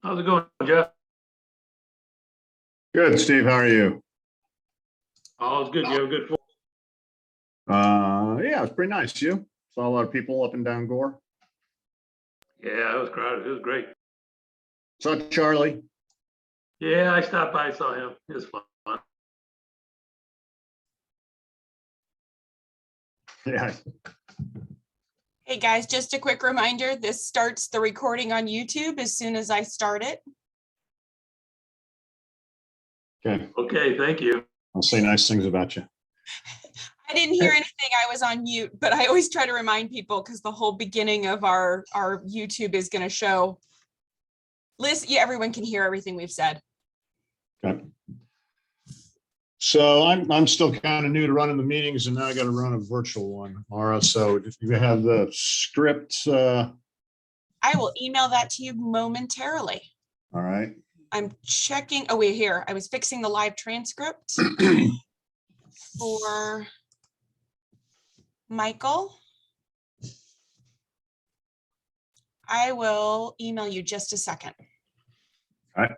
How's it going, Jeff? Good, Steve. How are you? All's good. You have a good fall? Yeah, it was pretty nice. You saw a lot of people up and down Gore. Yeah, it was crowded. It was great. Saw Charlie. Yeah, I stopped by, saw him. It was fun. Yeah. Hey guys, just a quick reminder, this starts the recording on YouTube as soon as I start it. Okay. Okay, thank you. I'll say nice things about you. I didn't hear anything, I was on mute, but I always try to remind people because the whole beginning of our YouTube is going to show. Yeah, everyone can hear everything we've said. Okay. So I'm still kind of new to running the meetings, and now I got to run a virtual one, Mara. So if you have the script, I will email that to you momentarily. all right. I'm checking. Oh, wait, here. I was fixing the live transcript for Michael. I will email you just a second. All right.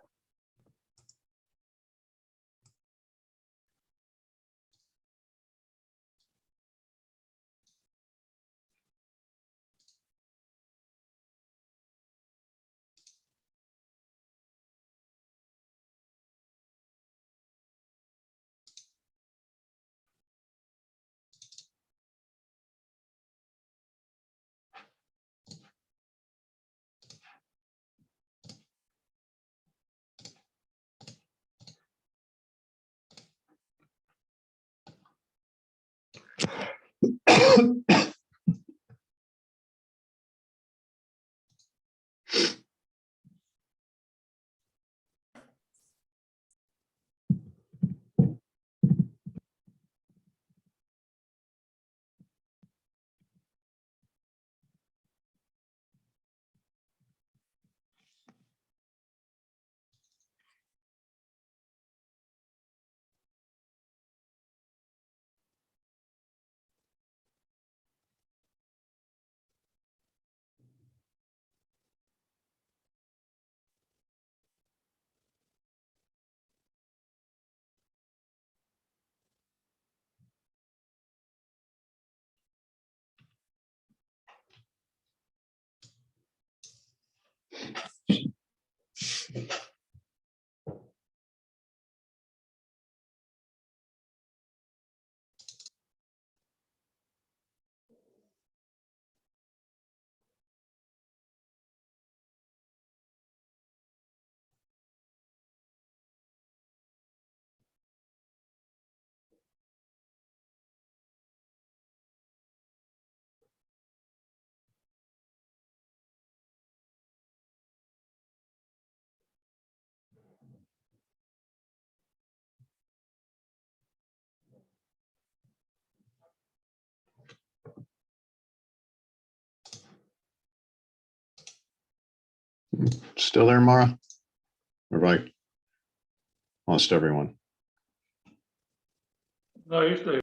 Still there, Mara? Or have I lost everyone? No, you're still.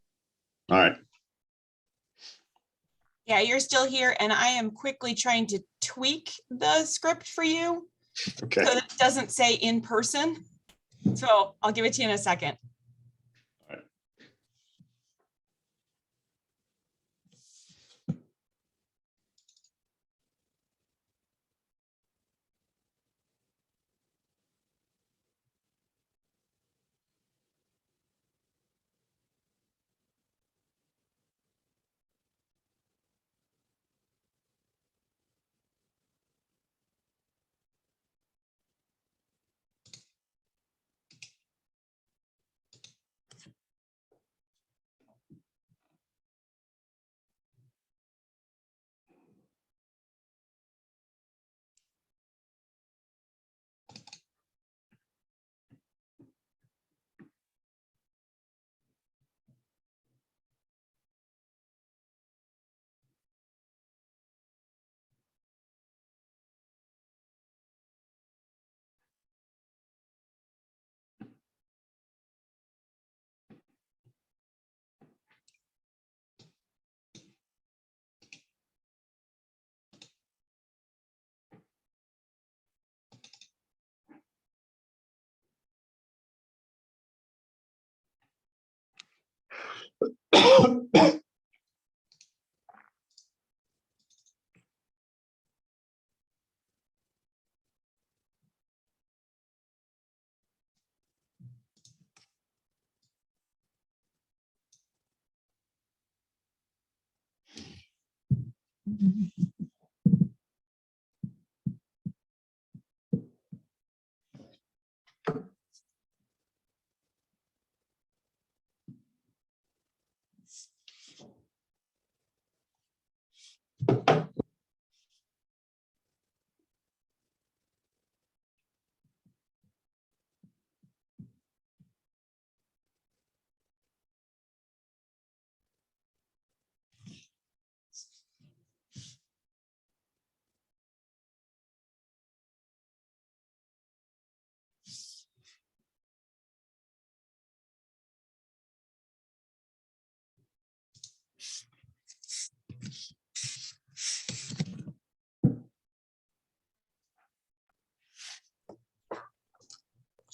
All right. Yeah, you're still here, and I am quickly trying to tweak the script for you Okay. so that it doesn't say in person. So I'll give it to you in a second.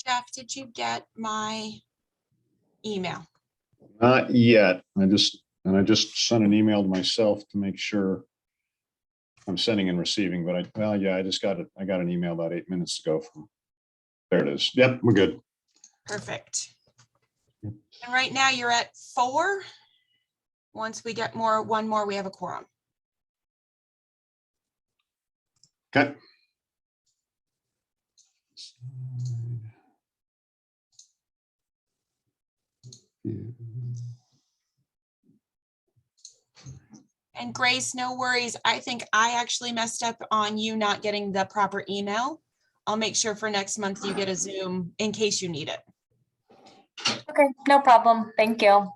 Jeff, did you get my email? Not yet. I just sent an email to myself to make sure I'm sending and receiving, but I just got it. I got an email about 8 minutes ago from, there it is. Yep, we're good. Perfect. Yep. And right now you're at 4. Once we get one more, we have a quorum. Okay. And Grace, no worries. I think I actually messed up on you not getting the proper email. I'll make sure for next month you get a Zoom in case you need it. Okay, no problem. Thank you.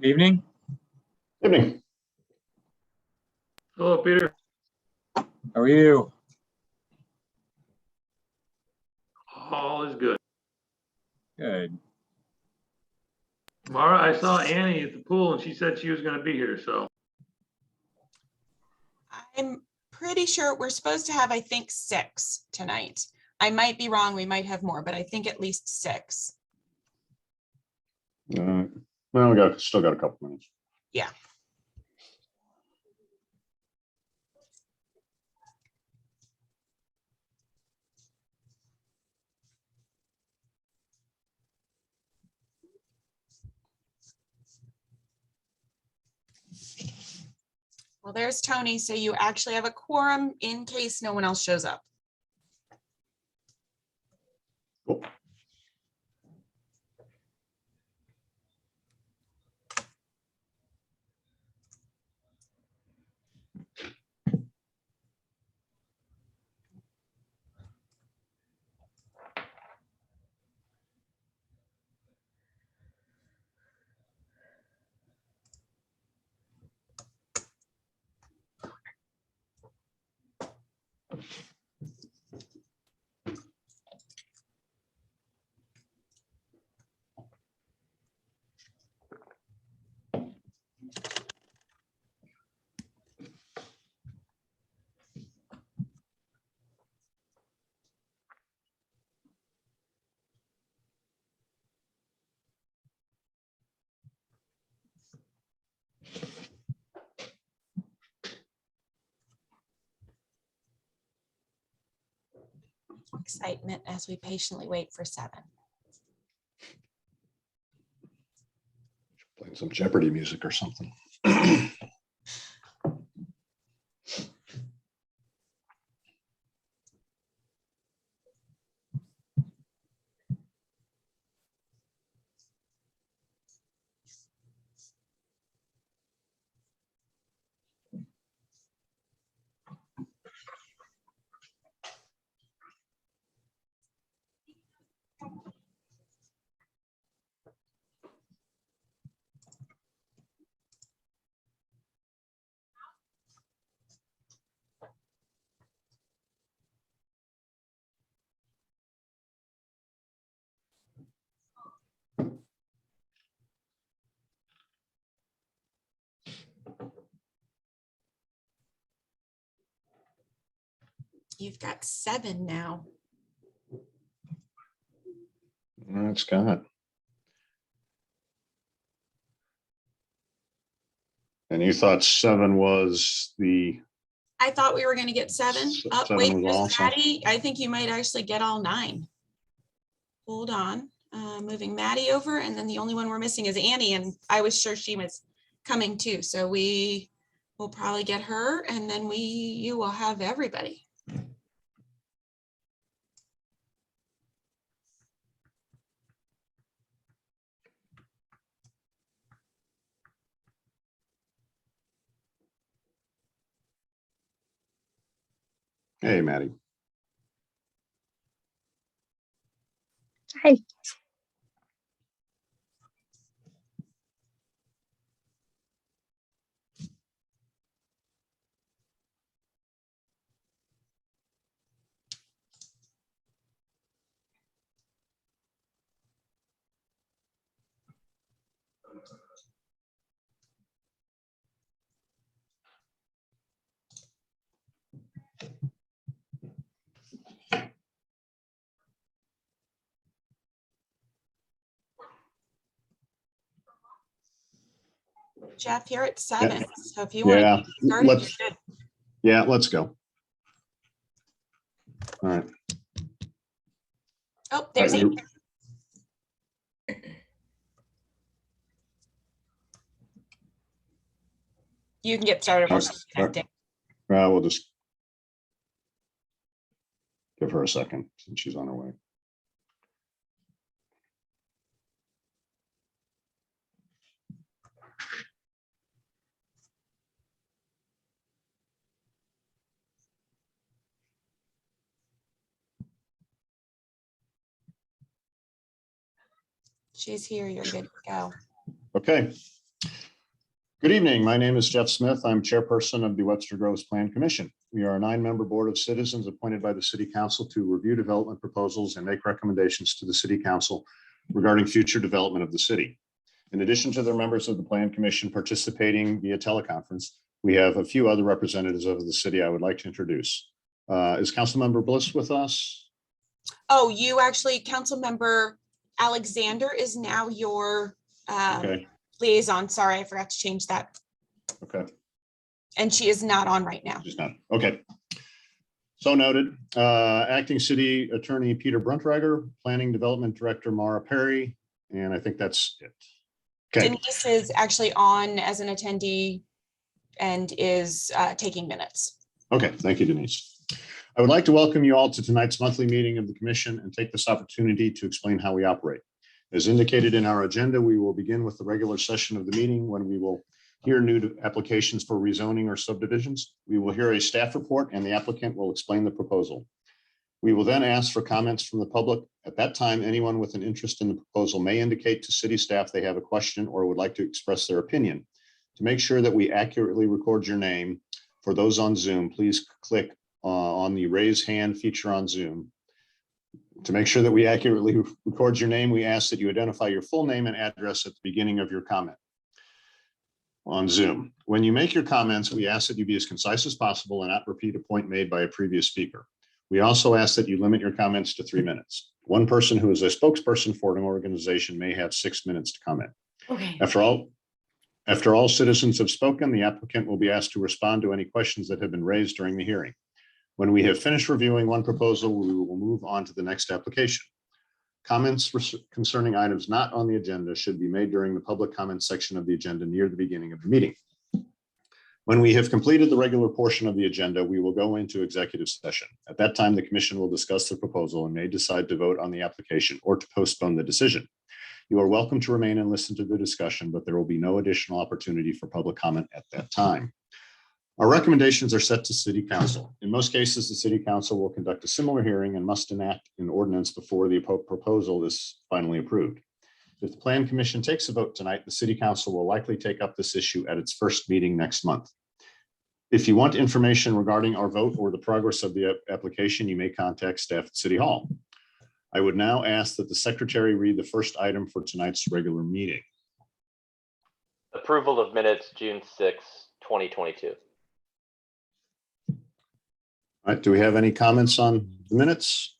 Good evening. Evening. Hello, Peter. How are you? All is good. Good. Mara, I saw Annie at the pool and she said she was gonna be here, so. I'm pretty sure we're supposed to have, I think, 6 tonight. I might be wrong. We might have more, but I think at least 6. Well, we still got a couple minutes. Yeah. Well, there's Tony. So you actually have a quorum in case no one else shows up. Cool. Excitement as we patiently wait for 7. Playing some Jeopardy music or something. You've got 7 now. That's Scott. And you thought 7 was the, I thought we were gonna get 7. Oh, 7 wait, was there's also- Maddie. I think you might actually get all 9. Hold on, moving Maddie over, and then the only one we're missing is Annie, and I was sure she was coming too, so we will probably get her, and then you will have everybody. hey, Maddie. Hi. Jeff, you're at 7, so if you want Yeah, to start, you let's, should. yeah, let's go. All right. Oh, there's All Annie. right, You can get started while Okay. she's connecting. we'll just give her a second since she's on her way. She's here, you're good to go. Okay. Good evening. My name is Jeff Smith. I'm chairperson of the Webster Groves Plan Commission. We are a 9-member board of citizens appointed by the city council to review development proposals and make recommendations to the city council regarding future development of the city. In addition to the members of the Plan Commission participating via teleconference, we have a few other representatives of the city I would like to introduce. Is Councilmember Bliss with us? Oh, you actually, Councilmember Alexander is now your Okay, liaison. Sorry, I forgot to change that. okay. And she is not on right now. She's not. Okay. So noted. Acting City Attorney Peter Bruntreiter, Planning Development Director Mara Perry, and I think that's it. Okay, Denise is actually on as an attendee and is taking minutes. okay. Thank you, Denise. I would like to welcome you all to tonight's monthly meeting of the commission and take this opportunity to explain how we operate. As indicated in our agenda, we will begin with the regular session of the meeting when we will hear new applications for rezoning or subdivisions. We will hear a staff report and the applicant will explain the proposal. We will then ask for comments from the public. At that time, anyone with an interest in the proposal may indicate to city staff they have a question or would like to express their opinion. To make sure that we accurately record your name, for those on Zoom, please click on the raise hand feature on Zoom. To make sure that we accurately record your name, we ask that you identify your full name and address at the beginning of your comment on Zoom. When you make your comments, we ask that you be as concise as possible and not repeat a point made by a previous speaker. We also ask that you limit your comments to 3 minutes. One person who is a spokesperson for an organization may have 6 minutes to comment. Okay. After all citizens have spoken, the applicant will be asked to respond to any questions that have been raised during the hearing. When we have finished reviewing one proposal, we will move on to the next application. Comments concerning items not on the agenda should be made during the public comment section of the agenda near the beginning of the meeting. When we have completed the regular portion of the agenda, we will go into executive session. At that time, the commission will discuss the proposal and may decide to vote on the application or to postpone the decision. You are welcome to remain and listen to the discussion, but there will be no additional opportunity for public comment at that time. Our recommendations are set to City Council. In most cases, the City Council will conduct a similar hearing and must enact an ordinance before the proposal is finally approved. If the Plan Commission takes a vote tonight, the City Council will likely take up this issue at its first meeting next month. If you want information regarding our vote or the progress of the application, you may contact staff at City Hall. I would now ask that the secretary read the first item for tonight's regular meeting. Approval of minutes, June 6, 2022. All right, do we have any comments on the minutes?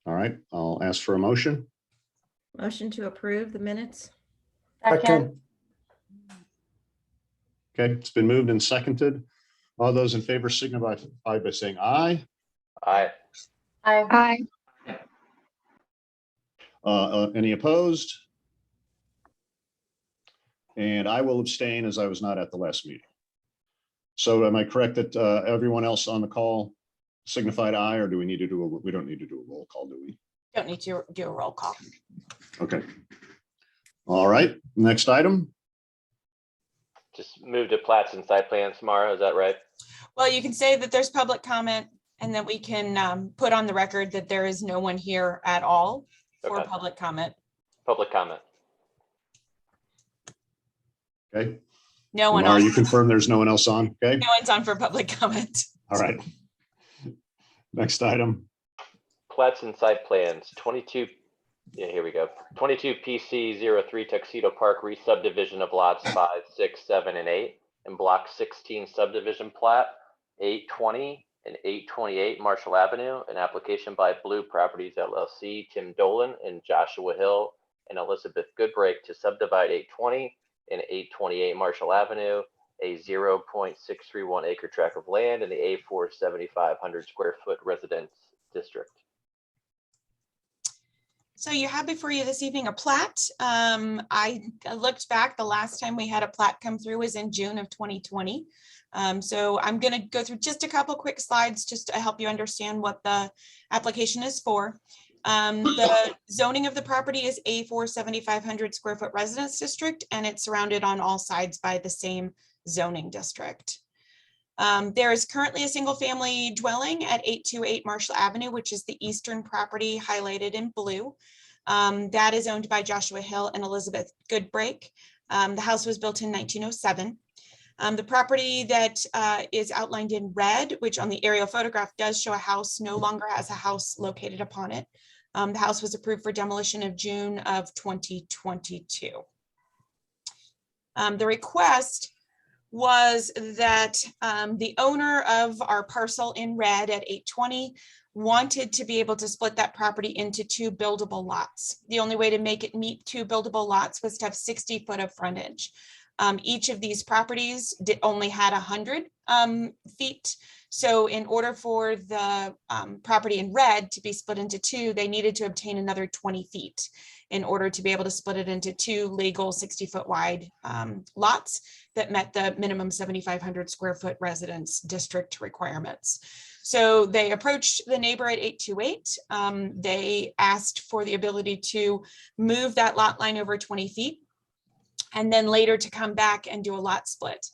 All right, I'll ask for a motion. Motion to approve the minutes? Second. Okay, it's been moved and seconded. All those in favor signify by saying aye. Aye. Aye. Any opposed? And I will abstain as I was not at the last meeting. So am I correct that everyone else on the call signified aye, or do we need to do we don't need to do a roll call, do we? Don't need to do a roll call. Okay. All right, next item. Just move to plats and site plans tomorrow, is that right? Well, you can say that there's public comment and then we can put on the record that there is no one here at all for Okay. public comment. Public comment. Okay, No one, Lamar, on- you confirm there's no one else on? Okay, no one's on for public comment. all right. Next item. Plats and site plans, 22, yeah, here we go. 22 PC 03 Tuxedo Park re-subdivision of lots 5, 6, 7, and 8, and block 16 subdivision plat, 820 and 828 Marshall Avenue, an application by Blue Properties LLC, Tim Dolan and Joshua Hill and Elizabeth Goodbrake to subdivide 820 and 828 Marshall Avenue, a 0.631 acre tract of land in the A4 7,500 square foot residence district. So you have before you this evening a plat. I looked back, the last time we had a plat come through was in June of 2020. So I'm going to go through just a couple quick slides just to help you understand what the application is for. The zoning of the property is A4 7,500 square foot residence district, and it's surrounded on all sides by the same zoning district. There is currently a single family dwelling at 828 Marshall Avenue, which is the eastern property highlighted in blue. That is owned by Joshua Hill and Elizabeth Goodbrake. The house was built in 1907. The property that is outlined in red, which on the aerial photograph does show a house, no longer has a house located upon it. The house was approved for demolition of June of 2022. The request was that the owner of our parcel in red at 820 wanted to be able to split that property into 2 buildable lots. The only way to make it meet 2 buildable lots was to have 60 foot of frontage. Each of these properties only had 100 feet. So in order for the property in red to be split into 2, they needed to obtain another 20 feet in order to be able to split it into 2 legal 60-foot wide lots that met the minimum 7,500 square foot residence district requirements. So they approached the neighbor at 828. They asked for the ability to move that lot line over 20 feet and then later to come back and do a lot split.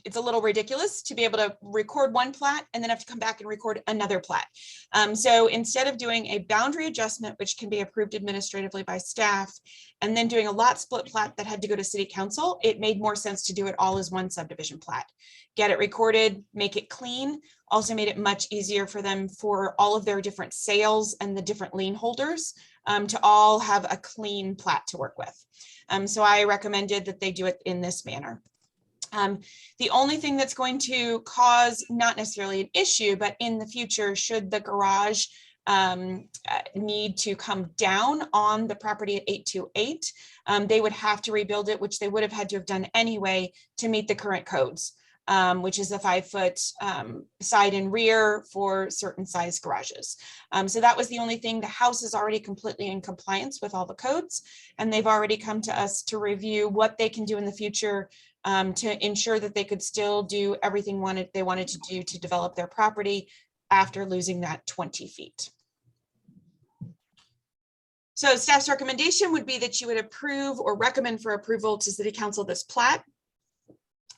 It's a little ridiculous to be able to record one plat and then have to come back and record another plat. So instead of doing a boundary adjustment, which can be approved administratively by staff, and then doing a lot split plat that had to go to city council, it made more sense to do it all as one subdivision plat. Get it recorded, make it clean, also made it much easier for them for all of their different sales and the different lien holders to all have a clean plat to work with. So I recommended that they do it in this manner. The only thing that's going to cause not necessarily an issue, but in the future, should the garage need to come down on the property at 828, they would have to rebuild it, which they would have had to have done anyway to meet the current codes, which is a 5-foot side and rear for certain size garages. So that was the only thing. The house is already completely in compliance with all the codes, and they've already come to us to review what they can do in the future to ensure that they could still do everything they wanted to do to develop their property after losing that 20 feet. So staff's recommendation would be that you would approve or recommend for approval to City Council this plat,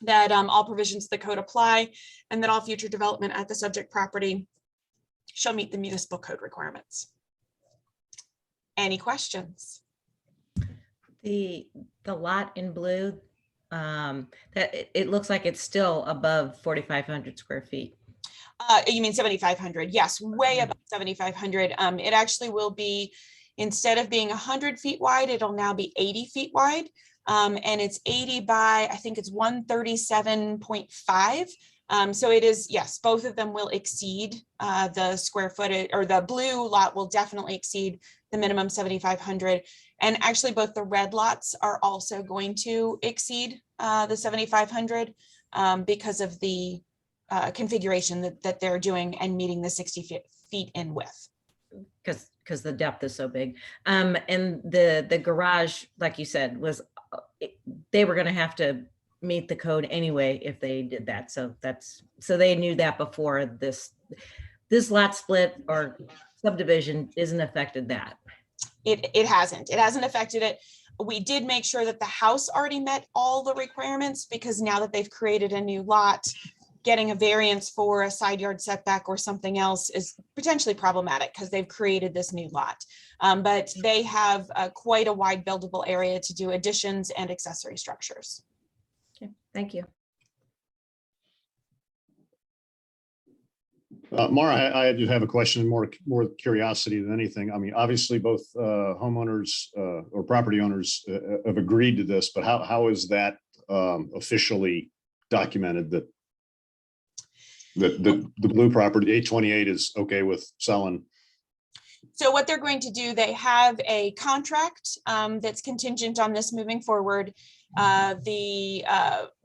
that all provisions of the code apply, and that all future development at the subject property shall meet the municipal code requirements. Any questions? The lot in blue, that it looks like it's still above 4,500 square feet. You mean 7,500? Yes, way above 7,500. It actually will be Instead of being 100 feet wide, it'll now be 80 feet wide. And it's 80 by, I think it's 137.5. So it is, yes, both of them will exceed the square footage, or the blue lot will definitely exceed the minimum 7,500. And actually both the red lots are also going to exceed the 7,500 because of the configuration that they're doing and meeting the 60 feet in width. Because the depth is so big. And the garage, like you said, was, they were gonna have to meet the code anyway if they did that. So they knew that before this lot split or subdivision isn't affected that. It hasn't affected it. We did make sure that the house already met all the requirements, because now that they've created a new lot, getting a variance for a side yard setback or something else is potentially problematic because they've created this new lot. But they have quite a wide buildable area to do additions and accessory structures. Okay, thank you. Mara, I do have a question, more curiosity than anything. I mean, obviously both homeowners or property owners have agreed to this, but how is that officially documented that the blue property 828 is okay with selling? So what they're going to do, they have a contract that's contingent on this moving forward. The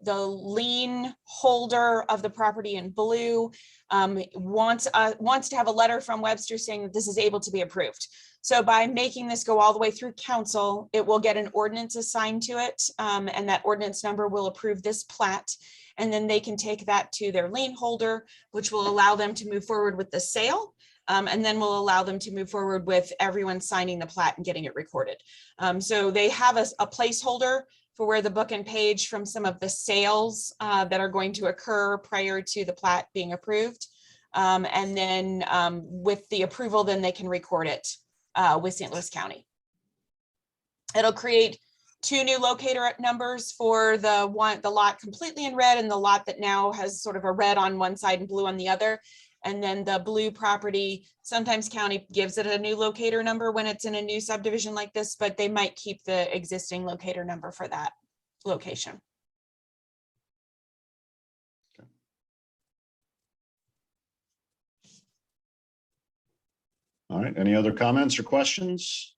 lien holder of the property in blue wants to have a letter from Webster saying that this is able to be approved. So by making this go all the way through council, it will get an ordinance assigned to it, and that ordinance number will approve this plat. And then they can take that to their lien holder, which will allow them to move forward with the sale. And then will allow them to move forward with everyone signing the plat and getting it recorded. So they have a placeholder for where the book and page from some of the sales that are going to occur prior to the plat being approved. And then with the approval, then they can record it with St. Louis County. It'll create 2 new locator numbers for the lot completely in red and the lot that now has sort of a red on one side and blue on the other. And then the blue property, sometimes county gives it a new locator number when it's in a new subdivision like this, but they might keep the existing locator number for that location. All right, any other comments or questions?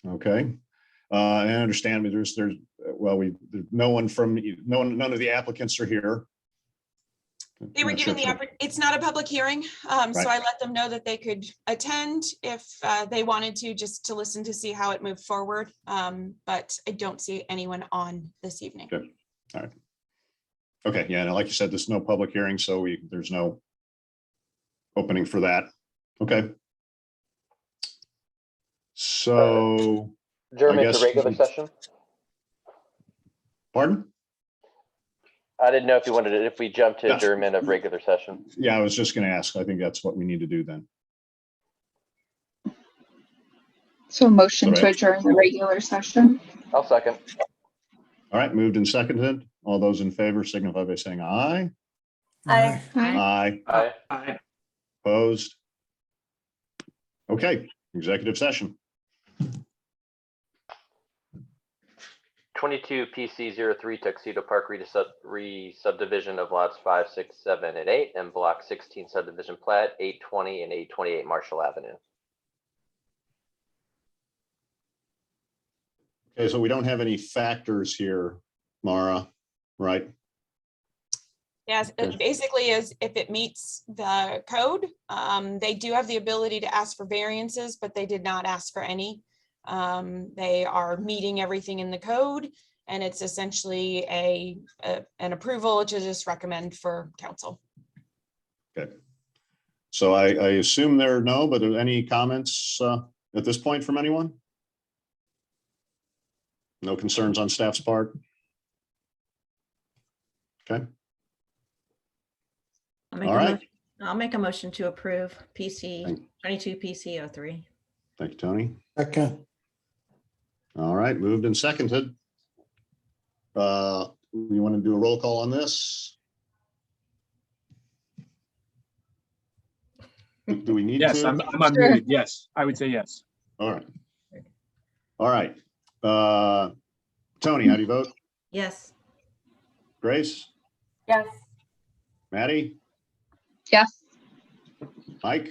Okay, I understand there's none of the applicants are here. They were I'm not sure given it's not a public hearing, so Right. I let them know that they could attend if they wanted to, just to listen to see how it moved forward. But I don't see anyone on this evening. Good. All right. Okay, yeah, and like you said, there's no public hearing, so there's no opening for that. Okay. So, Adjournment to guess- regular session? pardon? I didn't know if you wanted it, if we jump to Yeah. adjournment of regular session. Yeah, I was just gonna ask. I think that's what we need to do then. So motion to Correct. adjourn the regular session. I'll second. All right, moved and seconded. All those in favor signify by saying aye. Aye. Aye. Aye. Aye. Opposed? Okay, executive session. 22 PC 03 Tuxedo Park re-subdivision of lots 5, 6, 7, and 8, and block 16 subdivision plat 820 and 828 Marshall Avenue. Okay, so we don't have any factors here, Mara, right? Yes, Okay. basically is if it meets the code, they do have the ability to ask for variances, but they did not ask for any. They are meeting everything in the code, and it's essentially an approval to just recommend for council. Okay. So I assume there are no, but are there any comments at this point from anyone? No concerns on staff's part? Okay, all right. I'll make a motion to approve PC Thank- 22 PC 03. Thank you, Tony. Second. All right, moved and seconded. You want to do a roll call on this? Do we need Yes, to? I'm unmuted. Yes, I would say yes. All right. All right. Tony, how do you vote? Yes. Grace? Yes. Maddie? Yes. Mike?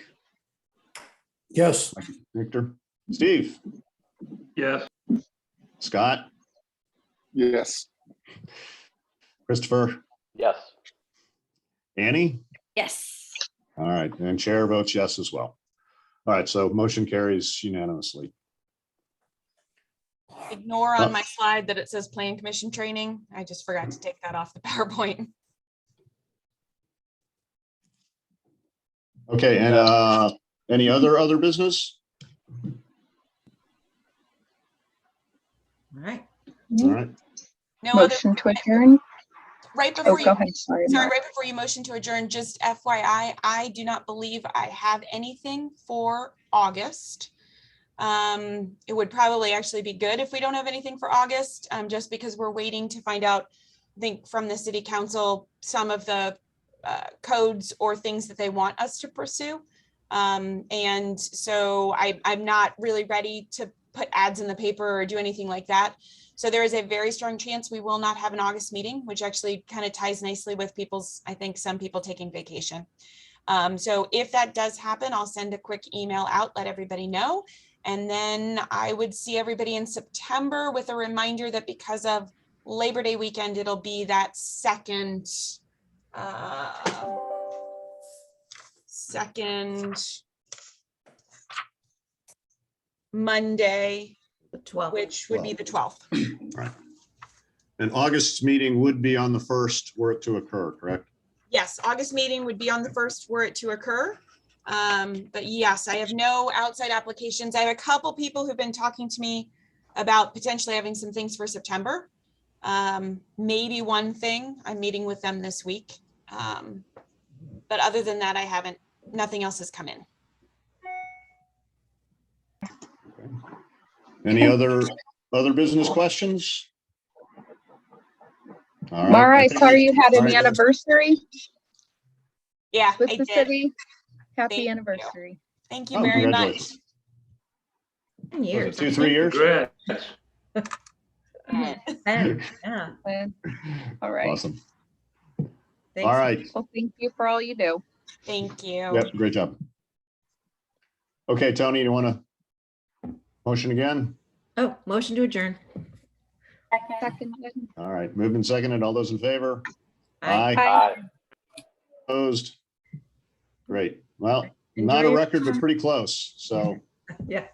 Yes. Victor? Steve? Yes, Scott? Yes. Christopher? Yes. Annie? Yes. All right, and chair votes yes as well. All right, so motion carries unanimously. Ignore on my slide that it says plan commission training. I just forgot to take that off the PowerPoint. Okay, and any other business? All right. All right, No other, Motion to adjourn. right Oh, before you, go ahead. Sorry. sorry, Mark. right before you motion to adjourn, just FYI, I do not believe I have anything for August. It would probably actually be good if we don't have anything for August, just because we're waiting to find out, I think from the city council, some of the codes or things that they want us to pursue. And so I'm not really ready to put ads in the paper or do anything like that. So there is a very strong chance we will not have an August meeting, which actually kind of ties nicely with people's, I think some people taking vacation. So if that does happen, I'll send a quick email out, let everybody know. And then I would see everybody in September with a reminder that because of Labor Day weekend, it'll be that second Monday, The 12th. which would be the 12th. right. And August's meeting would be on the 1st were it to occur, correct? Yes, August meeting would be on the 1st were it to occur. But yes, I have no outside applications. I have a couple people who've been talking to me about potentially having some things for September. Maybe one thing, I'm meeting with them this week. But other than that, I haven't, nothing else has come in. Any other business questions? All right. Mara, I I think saw we- you had all an right. anniversary Yeah, with I the did. city. Thank Happy you. anniversary. Thank you Oh, very much. congratulations. 10 Was years. it 2-3 years? congrats. 10, yeah. All right. Awesome. Thanks. All right. Well, thank you for all you do. Thank you. Yep, great job. Okay, Tony, you want to motion again? Oh, motion to adjourn. Second. All right, moved and seconded. All those in favor? Aye. Aye. Opposed? Great. Well, Enjoy not a your- record, but pretty close. So Yeah.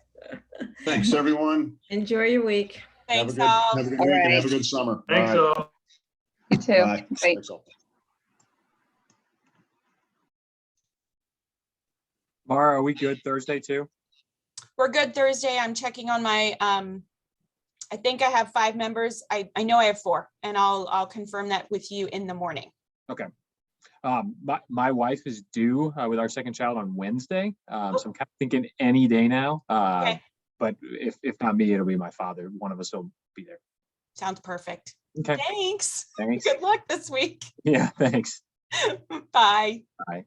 thanks, everyone. Enjoy your week. Have a Thanks good all. week and All have a right. good summer. Thanks All right. all. You too. Bye. Bye. Thanks all. Mara, are we good Thursday too? We're good Thursday. I'm checking on my, I think I have 5 members. I know I have 4 and I'll confirm that with you in the morning. My wife is due with our second child on Wednesday. So I'm kind of thinking any day now. Okay. But if not me, it'll be my father. One of us will be there. Sounds perfect. Okay, Thanks. thanks. Good luck this week. Yeah, thanks. Bye. Bye.